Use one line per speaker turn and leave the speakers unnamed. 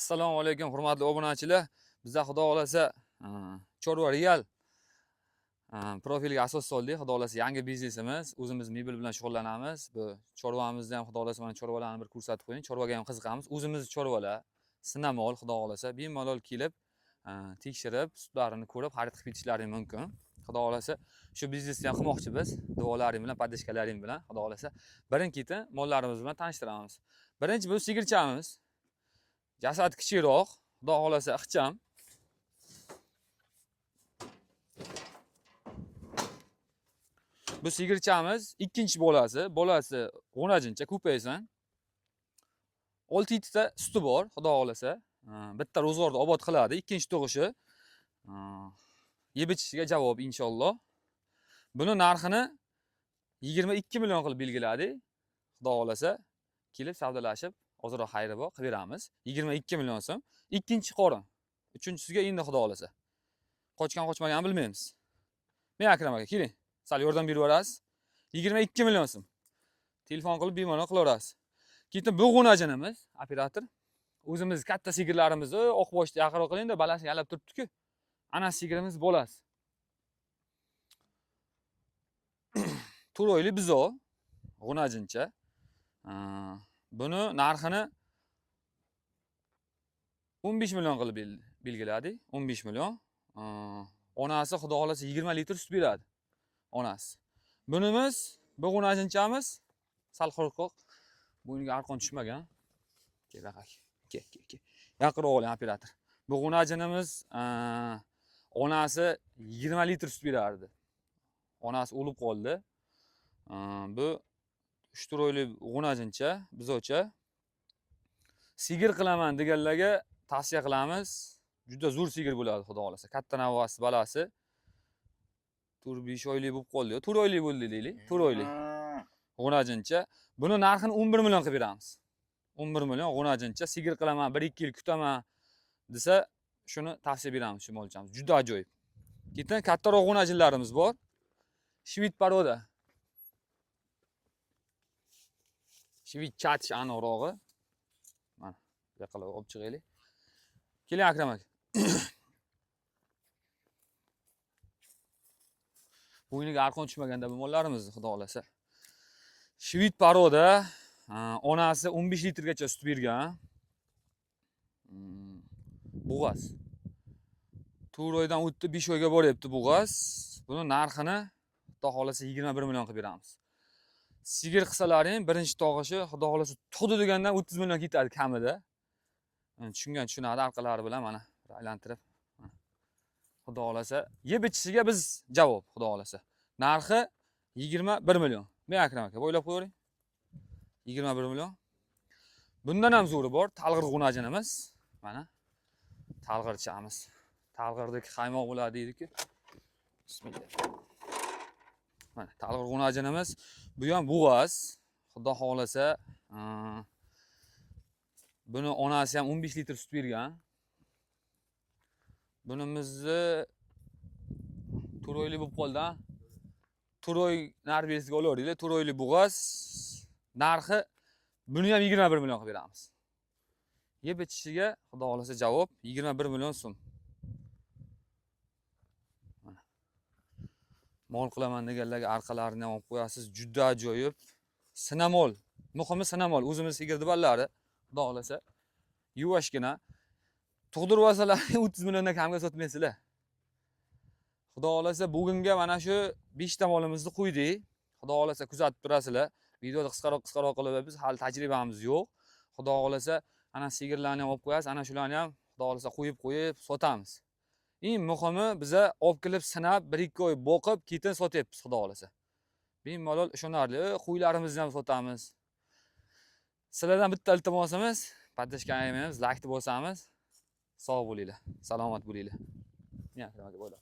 Assalomu alaykum hurmatli obunachilar. Bizda xudo xolasa chorva real profilga asos soldik. Xudo xolasa yangi biznesimiz. O'zimiz mebel bilan shug'ullanamiz. Bu chorvamizni ham xudo xolasa mana chorvalarni bir ko'rsatib qo'ying. Chorvaga ham qiziqamiz. O'zimiz chorvalar, sinamol xudo xolasa bemalol kelib tekshirib, sutlarini ko'rib xarid qilib ketishlaring mumkin. Xudo xolasa shu biznesni ham qilmoqchi biz. Duolaring bilan, podishkalaring bilan xudo xolasa birin-ketin mollarimiz bilan tanishtiramiz. Birinchi bu sigirchamiz. Jasad kichikroq, xudo xolasa ixcham. Bu sigirchamiz ikkinchi bolasi. Bolasi g'unajincha ko'paysin. 6-7 ta suti bor, xudo xolasa. Bitta ro'zg'orda obod qiladi, ikkinchi tug'ishi. Yeb ichishiga javob inshaalloh. Buni narxini 22 million qilib belgiladik. Xudo xolasa kelib savdolashib ozroq xayri bor qilib beramiz. 22 million so'm. Ikkinchi qorin. Uchinchisiga endi xudo xolasa. Qochgan-qochmaganini bilmaymiz. Men Akram aka, keling. Sal yordam berib yuborasiz. 22 million so'm. Telefon qilib bemalol qilaverasiz. Keyin bu g'unajinimiz, operator. O'zimiz katta sigirlarimizni oqboshda yaqinroq qiling-da, balasini yalab turibdi-ku. Ana sigirimiz bo'lasi. 4 oylik buzov, g'unajincha. Buni narxini 15 million qilib belgiladik. 15 million. Onasi xudo xolasa 20 litr sut beradi. Onasi. Bunimiz, bu g'unajinchamiz sal qo'rqoq. Bo'yniga arqon tushmagan. Kel. Yaqinroq oling operator. Bu g'unajinimiz onasi 20 litr sut berardi. Onasi o'lib qoldi. Bu 3 oylik g'unajincha, bizovcha. Sigir qilaman deganlarga tavsiya qilamiz. Juda zo'r sigir bo'ladi, xudo xolasa. Katta navbasi balasi. 4-5 oylik bo'lib qoldi. 4 oylik bo'ldi deylik. 4 oylik. G'unajincha. Buni narxini 11 million qilib beramiz. 11 million g'unajincha. Sigir qilaman, 1-2 yil kutaman desa, shuni tavsiya beramiz shu molchamiz. Juda ajoyib. Keyin kattaroq g'unajinlarimiz bor. Shvit paroda. Shvit chatish aniqrog'i. Mana, yaqinroq olib chiqaylik. Keling Akram aka. Bo'yniga arqon tushmaganda bu mollarimizni xudo xolasa. Shvit paroda, onasi 15 litrgacha sut bergan. Bug'az. 4 oydan o'tdi, 5 oyga boryapti bug'az. Buni narxini xudo xolasa 21 million qilib beramiz. Sigir qilsalaring birinchi tog'ishi xudo xolasa tug'di degandan 30 million ketadi kamida. Tushunadi orqalari bilan mana aylantirib. Xudo xolasa yeb ichishiga biz javob, xudo xolasa. Narxi 21 million. Men Akram aka, bo'ylab qo'ying. 21 million. Bundan ham zo'ri bor, talg'ir g'unajinimiz. Mana talg'irchamiz. Talg'irdagi qaymoq bo'ladi deydi-ku. Bismillah. Mana talg'ir g'unajinimiz. Bu ham bug'az. Xudo xolasa, buni onasi ham 15 litr sut bergan. Bunimizni 4 oylik bo'lib qoldi. 4 oy narvesiga olaveringlar. 4 oylik bug'az. Narxi buni ham 21 million qilib beramiz. Yeb ichishiga xudo xolasa javob 21 million so'm. Mana. Mol qilaman deganlarga orqalarini ham olib qo'yasiz. Juda ajoyib. Sinamol. Muhimi sinamol. O'zimiz sigirni ballari. Xudo xolasa yuvashgina. Tug'dirib olsalar 30 milliondan kamga sotmaysizlar. Xudo xolasa bugunga mana shu 5 ta molimizni qo'ydik. Xudo xolasa kuzatib turasizlar. Videoda qisqaroq qilib biz hali tajribamiz yo'q. Xudo xolasa ana sigirlarni ham olib qo'yasiz, ana shularni ham xudo xolasa qo'yib sotamiz. Eng muhimi biza olib kelib sinab 1-2 oy boqib keyin sotyapmiz xudo xolasa. Bemalol ishonarli. Qo'ylarimizni ham sotamiz. Sizlardan bitta iltimosimiz, podpishkani, like bosamiz. Sog' bo'linglar, salomat bo'linglar. Men Akram aka, bo'ylab